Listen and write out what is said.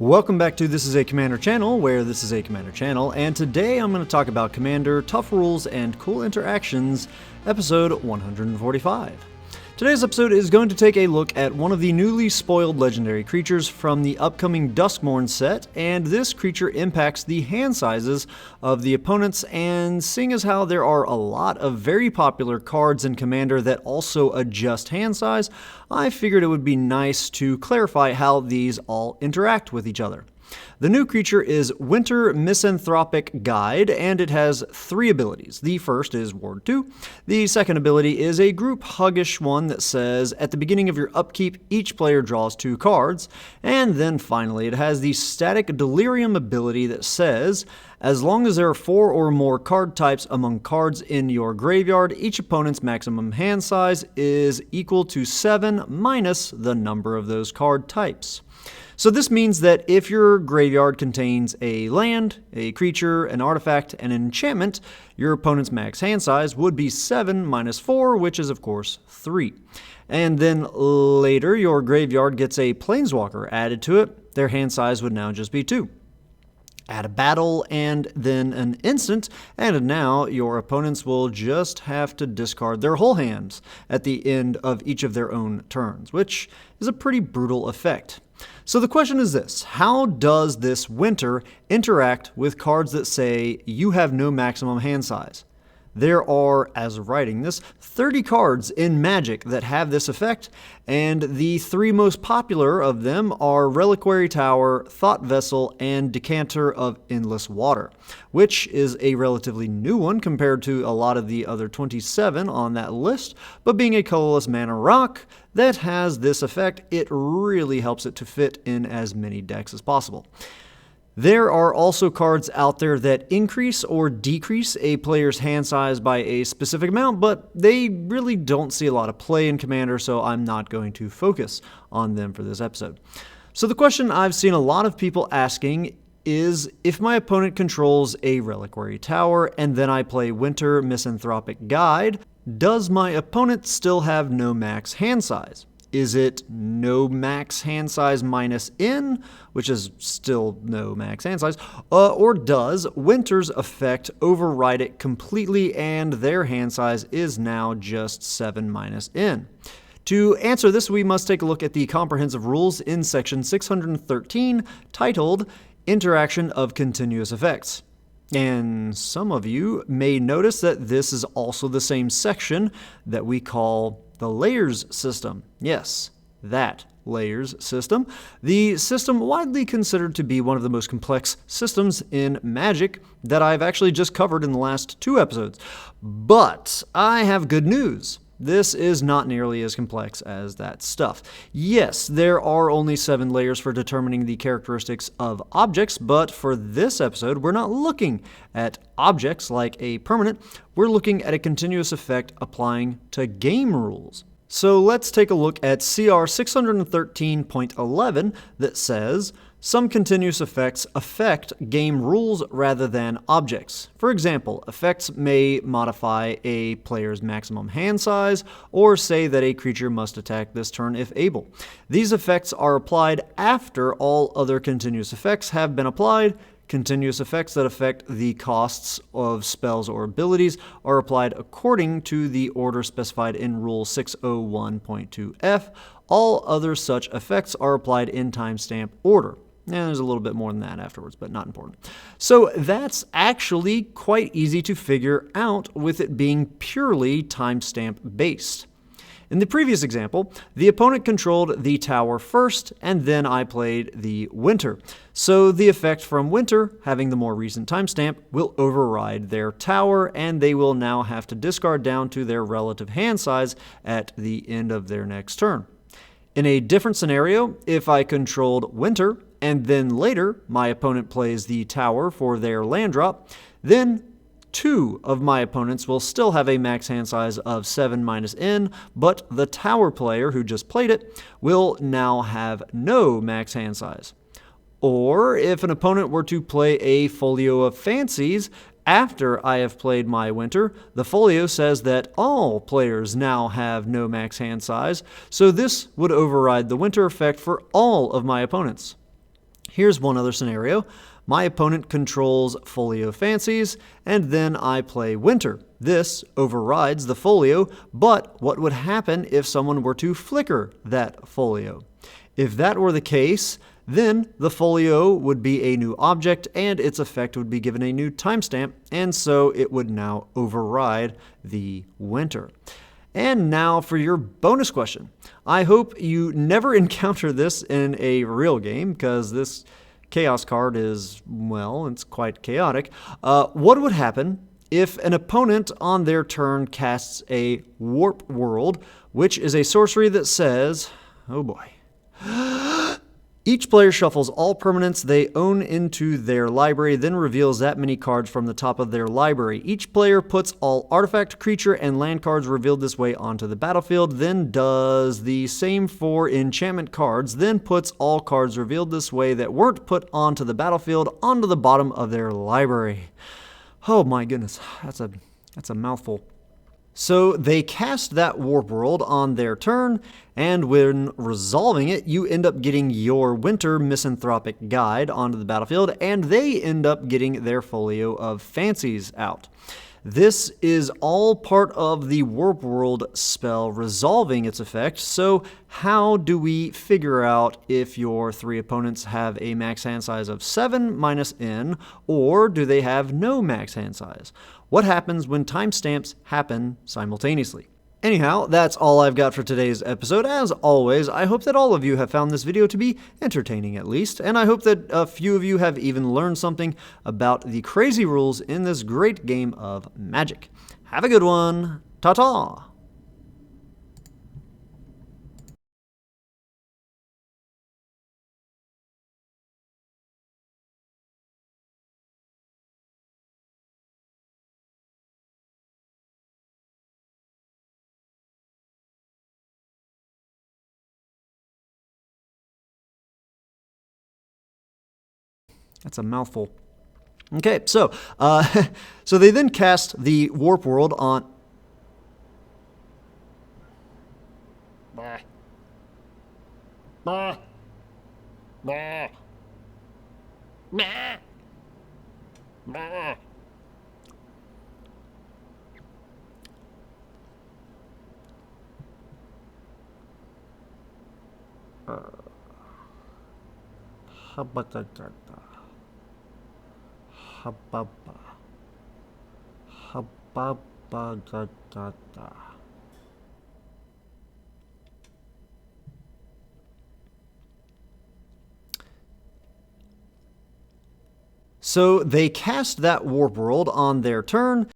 Welcome back to This Is a Commander channel, where this is a Commander channel, and today I'm going to talk about Commander, tough rules, and cool interactions, episode 145. Today's episode is going to take a look at one of the newly spoiled legendary creatures from the upcoming Duskmour set, and this creature impacts the hand sizes of the opponents, and seeing as how there are a lot of very popular cards in Commander that also adjust hand size, I figured it would be nice to clarify how these all interact with each other. The new creature is Winter Misanthropic Guide, and it has 3 abilities. The first is Ward 2. The second ability is a group huggish one that says, at the beginning of your upkeep, each player draws 2 cards. And then finally, it has the Static Delirium ability that says, as long as there are 4 or more card types among cards in your graveyard, each opponent's maximum hand size is equal to 7 minus the number of those card types. So this means that if your graveyard contains a land, a creature, an artifact, and an enchantment, your opponent's max hand size would be 7 minus 4, which is of course 3. And then later, your graveyard gets a planeswalker added to it. Their hand size would now just be 2. Add a battle and then an instant, and now your opponents will just have to discard their whole hands at the end of each of their own turns, which is a pretty brutal effect. So the question is this: how does this Winter interact with cards that say you have no maximum hand size? There are, as of writing this, 30 cards in Magic that have this effect, and the 3 most popular of them are Reliquary Tower, Thought Vessel, and Decanter of Endless Water, which is a relatively new one compared to a lot of the other 27 on that list, but being a colorless mana rock that has this effect, it really helps it to fit in as many decks as possible. There are also cards out there that increase or decrease a player's hand size by a specific amount, but they really don't see a lot of play in Commander, so I'm not going to focus on them for this episode. So the question I've seen a lot of people asking is, if my opponent controls a Reliquary Tower and then I play Winter Misanthropic Guide, does my opponent still have no max hand size? Is it no max hand size minus N, which is still no max hand size, or does Winter's effect override it completely and their hand size is now just 7 minus N? To answer this, we must take a look at the comprehensive rules in section 613, titled Interaction of Continuous Effects. And some of you may notice that this is also the same section that we call the Layers system. Yes, that Layers system. The system widely considered to be one of the most complex systems in Magic that I've actually just covered in the last 2 episodes. But I have good news. This is not nearly as complex as that stuff. Yes, there are only 7 layers for determining the characteristics of objects, but for this episode, we're not looking at objects like a permanent. We're looking at a continuous effect applying to game rules. So let's take a look at CR 613.11 that says, some continuous effects affect game rules rather than objects. For example, effects may modify a player's maximum hand size, or say that a creature must attack this turn if able. These effects are applied after all other continuous effects have been applied. Continuous effects that affect the costs of spells or abilities are applied according to the order specified in Rule 601.2f. All other such effects are applied in timestamp order. And there's a little bit more than that afterwards, but not important. So that's actually quite easy to figure out with it being purely timestamp based. In the previous example, the opponent controlled the tower first, and then I played the Winter. So the effect from Winter, having the more recent timestamp, will override their tower, and they will now have to discard down to their relative hand size at the end of their next turn. In a different scenario, if I controlled Winter, and then later my opponent plays the tower for their land drop, then 2 of my opponents will still have a max hand size of 7 minus N, but the tower player who just played it will now have no max hand size. Or if an opponent were to play a Folio of Fancies after I have played my Winter, the folio says that all players now have no max hand size, so this would override the Winter effect for all of my opponents. Here's one other scenario. My opponent controls Folio Fancies, and then I play Winter. This overrides the Folio, but what would happen if someone were to flicker that Folio? If that were the case, then the Folio would be a new object, and its effect would be given a new timestamp, and so it would now override the Winter. And now for your bonus question. I hope you never encounter this in a real game, because this Chaos card is, well, it's quite chaotic. What would happen if an opponent on their turn casts a Warp World, which is a sorcery that says, oh boy, each player shuffles all permanents they own into their library, then reveals that many cards from the top of their library. Each player puts all artifact, creature, and land cards revealed this way onto the battlefield, then does the same for enchantment cards, then puts all cards revealed this way that weren't put onto the battlefield onto the bottom of their library. Oh my goodness, that's a mouthful. So they cast that Warp World on their turn, and when resolving it, you end up getting your Winter Misanthropic Guide onto the battlefield, and they end up getting their Folio of Fancies out. This is all part of the Warp World spell resolving its effect, so how do we figure out if your three opponents have a max hand size of 7 minus n, or do they have no max hand size? What happens when timestamps happen simultaneously? Anyhow, that's all I've got for today's episode. As always, I hope that all of you have found this video to be entertaining at least, and I hope that a few of you have even learned something about the crazy rules in this great game of Magic. Have a good one. Ta-ta! That's a mouthful. Okay, so so they then cast the Warp World on. Bah. Bah. Bah. Bah. Bah. Habbatata. Hababa. Habbagatata. So they cast that Warp World on their turn,